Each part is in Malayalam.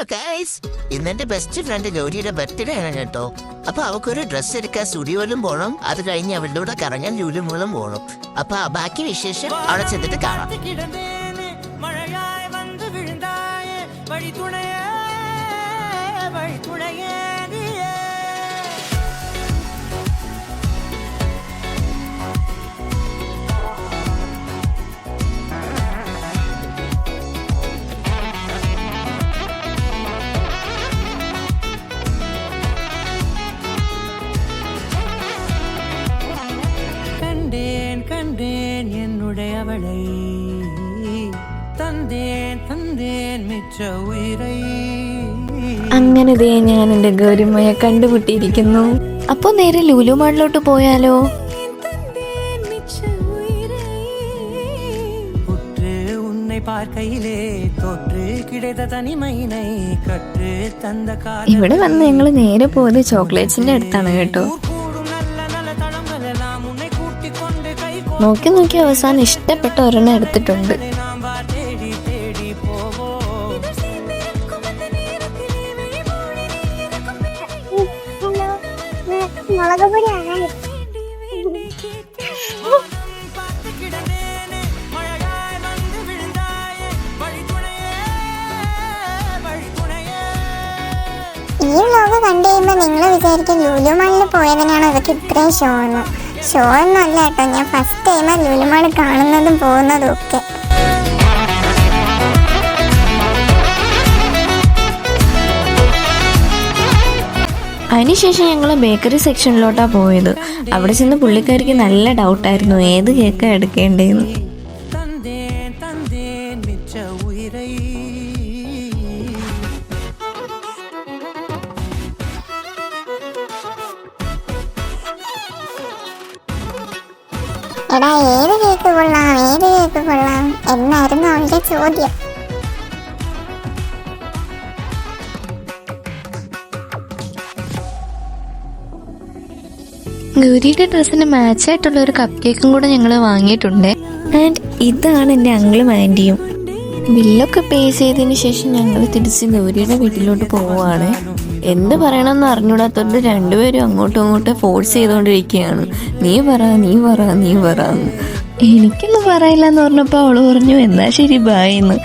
ഹലോ ഗൈസ്, ഇന്നെന്റെ ബെസ്റ്റ് ഫ്രണ്ട് ഗൗരിയുടെ ബർത്ത്ഡേ ആണ് കേട്ടോ. അപ്പൊ അവക്കൊരു ഡ്രസ്സ് എടുക്കാൻ സ്റ്റുഡിയോയിലും പോകണം. അത് കഴിഞ്ഞ് അവളുടെ കൂടെ കറങ്ങാൻ ലുലുമോളും പോകണം. അപ്പൊ ബാക്കി വിശേഷം അവിടെ ചെന്നിട്ട് കാണാം. അങ്ങനെ ദേ ഞാൻ എന്റെ ഗൗരിമയെ കണ്ടുമുട്ടിയിരിക്കുന്നു. അപ്പൊ നേരെ ലുലു മാളിലോട്ട് പോയാലോ? ഇവിടെ വന്ന് ഞങ്ങള് നേരെ പോയത് ചോക്ലേറ്റ്സിന്റെ അടുത്താണ് കേട്ടോ. നോക്കി നോക്കി അവസാനം ഇഷ്ടപ്പെട്ട ഒരെണ്ണം എടുത്തിട്ടുണ്ട്. ഈ വ്ലോഗ് കണ്ടു കഴിയുമ്പോൾ നിങ്ങൾ വിചാരിക്കും ലുലു മാളിൽ പോയതിനാണ് അതൊക്കെ ഇത്രയും ഷോ എന്ന്. ഷോ ഒന്നും അല്ല കേട്ടോ, ഞാൻ ഫസ്റ്റ് ടൈമാണ് ലുലു മാൾ കാണുന്നതും പോകുന്നതും ഒക്കെ. അതിനുശേഷം ഞങ്ങൾ ബേക്കറി സെക്ഷനിലോട്ടാണ് പോയത്. അവിടെ ചെന്ന് പുള്ളിക്കാരിക്ക് നല്ല ഡൗട്ടായിരുന്നു ഏത് കേക്കാണ് എടുക്കേണ്ടതെന്ന്. എടാ ഏത് കേക്ക് കൊള്ളാം എന്നായിരുന്നു അവളുടെ ചോദ്യം. ഗൗരിയുടെ ഡ്രസ്സിന് മാച്ചായിട്ടുള്ള ഒരു കപ്പ് കേക്കും കൂടെ ഞങ്ങൾ വാങ്ങിയിട്ടുണ്ട്. ആൻഡ് ഇതാണ് എൻ്റെ അങ്കിളും ആൻറ്റിയും. ബില്ലൊക്കെ പേ ചെയ്തതിന് ശേഷം ഞങ്ങൾ തിരിച്ച് ഗൗരിയുടെ വീട്ടിലോട്ട് പോവുകയാണ്. എന്ത് പറയണമെന്ന് അറിഞ്ഞൂടാത്തോണ്ട് രണ്ടുപേരും അങ്ങോട്ടും ഇങ്ങോട്ടും ഫോഴ്സ് ചെയ്തുകൊണ്ടിരിക്കുകയാണ്. നീ പറ എനിക്കൊന്നും പറയില്ല എന്ന് പറഞ്ഞപ്പോൾ അവള് പറഞ്ഞു എന്നാ ശരി ബായ് എന്ന്.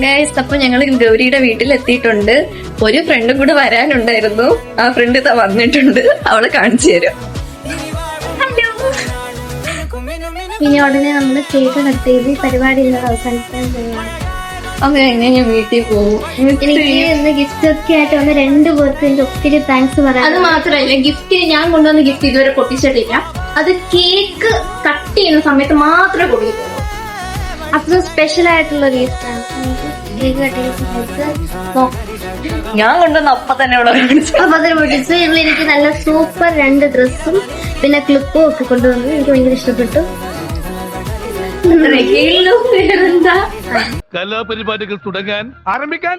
ഗൈസ്, അപ്പൊ ഞങ്ങൾ ഗൗരിയുടെ വീട്ടിലെത്തിയിട്ടുണ്ട്. ഒരു ഫ്രണ്ടും കൂടെ വരാനുണ്ടായിരുന്നു. ആ ഫ്രണ്ട് ഇതാ വന്നിട്ടുണ്ട്. അവളെ കാണിച്ചു തരും. ഇനി ഉടനെ നമ്മള് കേക്ക് കട്ട് ചെയ്ത് പരിപാടി അവസാനിക്കാൻ പോവുകയാണ്. അത് കഴിഞ്ഞാൽ ഞാൻ വീട്ടിൽ പോകും. എനിക്ക് ഇന്ന് ഗിഫ്റ്റ് ഒക്കെ ആയിട്ട് വന്ന് 2 പേർക്ക് എനിക്ക് ഒത്തിരി താങ്ക്സ് പറയാം. അത് മാത്രമല്ല, ഗിഫ്റ്റ് ഞാൻ കൊണ്ടുവന്ന ഗിഫ്റ്റ് ഇതുവരെ പൊട്ടിച്ചിട്ടില്ല. അത് കേക്ക് കട്ട് ചെയ്യുന്ന സമയത്ത് മാത്രമേ കൊടുക്കുള്ളൂ. അത്ര സ്പെഷ്യൽ ആയിട്ടുള്ള ഗിഫ്റ്റാണ്. കേക്ക് കട്ട് ചെയ്യുന്ന സമയത്ത് ഞാൻ കൊണ്ടുവന്ന അപ്പൊ തന്നെ പൊട്ടിച്ച് എനിക്ക് നല്ല സൂപ്പർ 2 ഡ്രസ്സും പിന്നെ ക്ലിപ്പും ഒക്കെ കൊണ്ടുവന്നു. എനിക്ക് ഭയങ്കര ഇഷ്ടപ്പെട്ടു. കലാപരിപാടികൾ തുടങ്ങാൻ ആരംഭിക്കാൻ.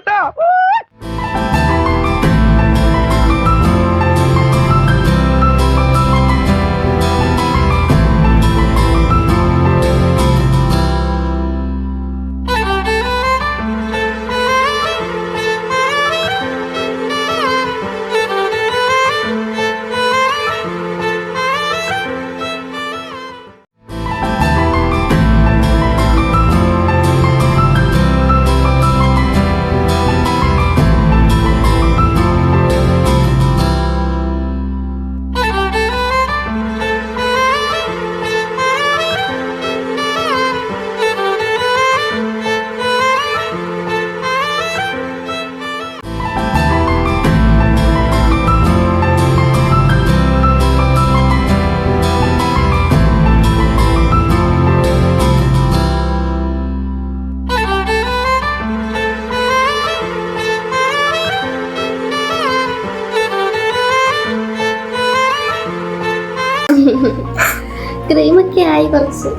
ക്രീമൊക്കെ ആയി കുറച്ച്.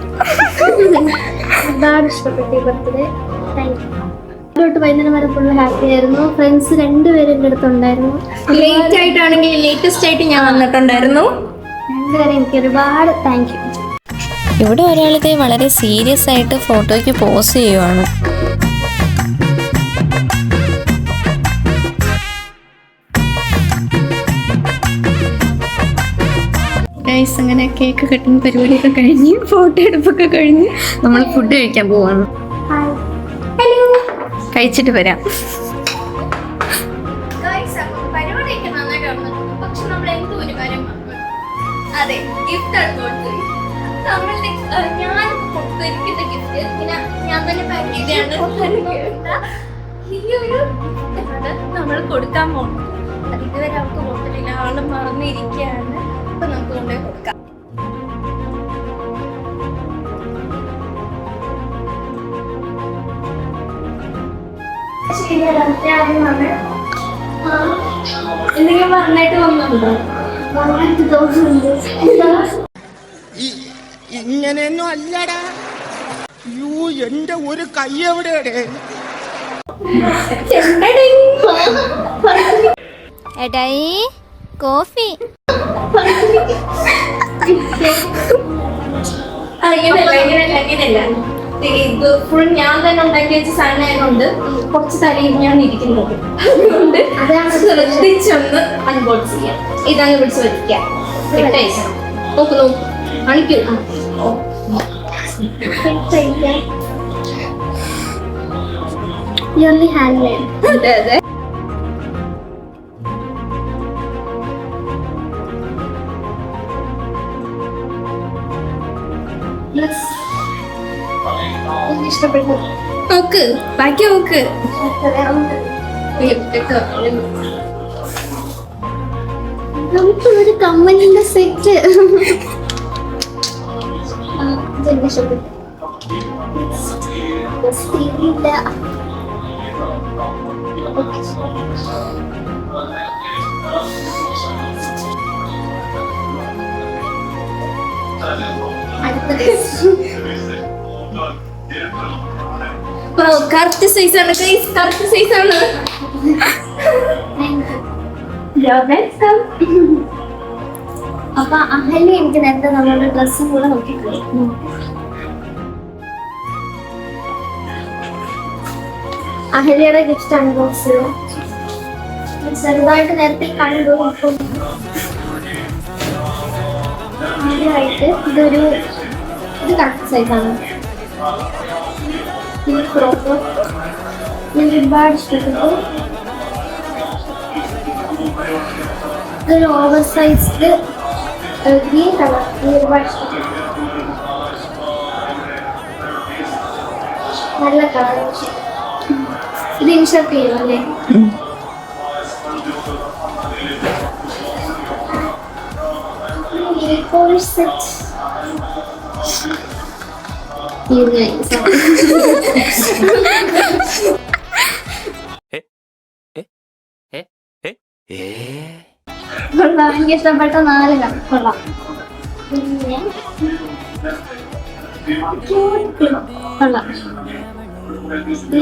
ഒരുപാട് ഇഷ്ടപ്പെട്ടു ഈ ബർത്ത്ഡേ. Thank you. വൈകുന്നേരം വരെ ഫുള്ള് ഹാപ്പി ആയിരുന്നു. ഫ്രണ്ട്സ് 2 പേരും എൻ്റെ അടുത്തുണ്ടായിരുന്നു. ലേറ്റ് ആയിട്ടാണെങ്കിൽ ലേറ്റസ്റ്റ് ആയിട്ട് ഞാൻ വന്നിട്ടുണ്ടായിരുന്നു. 2 പേരും എനിക്ക് ഒരുപാട് താങ്ക് യു. ഇവിടെ ഒരാളിത് വളരെ സീരിയസ് ആയിട്ട് ഫോട്ടോയ്ക്ക് പോസ് ചെയ്യുവാണ്. ഗൈസ് അങ്ങനെ കേക്ക് കട്ടിങ് പരിപാടിയൊക്കെ കഴിഞ്ഞ് ഫോട്ടോ എടുപ്പൊക്കെ കഴിഞ്ഞ് നമ്മൾ ഫുഡ് കഴിക്കാൻ പോവാണ്. കഴിച്ചിട്ട് വരാം. പരിപാടിയൊക്കെ നന്നായിട്ട് നടന്നിട്ടുണ്ട്. പക്ഷെ നമ്മൾ എന്തോ ഒരു കാര്യം മറന്നു. അതെ, ഗിഫ്റ്റ് ആണ് കൊടുത്തത്. നമ്മളുടെ ഞാൻ കൊടുത്തിരിക്കുന്ന ഗിഫ്റ്റ് ഇങ്ങനെ ഞാൻ തന്നെ പാക്ക് ചെയ്താണ്. ഈ ഒരു നമ്മൾ കൊടുക്കാൻ പോകുന്നു. അത് ഇതുവരെ അവർക്ക് കൊടുത്തിട്ടില്ല. ആള് മറന്നിരിക്കുകയാണ്. അപ്പൊ നമുക്ക് കൊണ്ടുപോയി കൊടുക്കാം. എന്തെങ്കിലും പറഞ്ഞിട്ട് വന്നുണ്ടോ? പറഞ്ഞിട്ട് തോന്നുന്നുണ്ട്. ഇങ്ങനെയൊന്നും അല്ലടാ. യൂ, എന്റെ ഒരു കൈ എവിടെയാടേ? എടായി കോഫി. അങ്ങനെയല്ല ഇത് ഫുൾ ഞാൻ തന്നെ ഉണ്ടാക്കി വെച്ച സാധനമായതുകൊണ്ട് കുറച്ച് തലയിൽ ഞാൻ ഇരിക്കുന്നത്. അതുകൊണ്ട് ശ്രദ്ധിച്ചൊന്ന് അൺബോക്സ് ചെയ്യാം. ഇതങ്ങ് പിടിച്ച് വെക്കാം. നോക്കൂ നോക്കൂ കാണിക്കൂ. അതെ അതെ. ഇഷ്ടപ്പെട്ടു. നോക്ക് ബാക്കി നോക്ക്. നമുക്കൊരു കമ്മലിന്റെ സെറ്റ് ഇഷ്ടപ്പെട്ടു. കറക്റ്റ് സൈസാണ്. കറക്റ്റ് സൈസാണ്. അപ്പൊ അഹല്യ എനിക്ക് നേരത്തെ നമ്മളുടെ ഡ്രസ്സും കൂടെ നോക്കിക്കളി. അഹല്യയുടെ ഗിഫ്റ്റ് അൺബോക്സ് ചെയ്തു. ചെറുതായിട്ട് നേരത്തെ കണ്ടു. അപ്പം ആദ്യമായിട്ട് ഇത് കറക്റ്റ് സൈസാണ്. ഈ ക്രോപ്പ് എനിക്ക് ഒരുപാട് ഇഷ്ടപ്പെട്ടു. ഇതൊരു ഓവർ സൈസ്ഡ് ഗ്രീൻ കളർ. ഒരുപാട് ഇഷ്ടപ്പെട്ടു. നല്ല കളർ. ഇത് ഇൻഷർട്ട് ചെയ്യും അല്ലേ? സെറ്റ് കൊള്ളാം. എനിക്ക് ഇഷ്ടപ്പെട്ട 4 കൊള്ളാം. പിന്നെ കൊള്ളാം.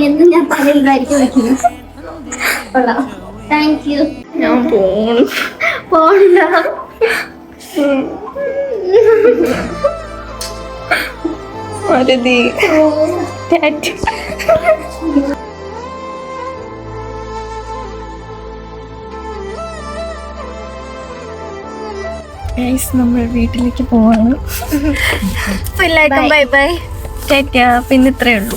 എന്ന് ഞാൻ തലയിലായിരിക്കും വെക്കുന്നത്. കൊള്ളാം. Thank you. ഞാൻ പോണ്ട. നമ്മൾ വീട്ടിലേക്ക് പോവാണ്. എല്ലാവർക്കും ബൈ ബൈ. ടാറ്റാ. പിന്നെ ഇത്രയേ ഉള്ളൂ.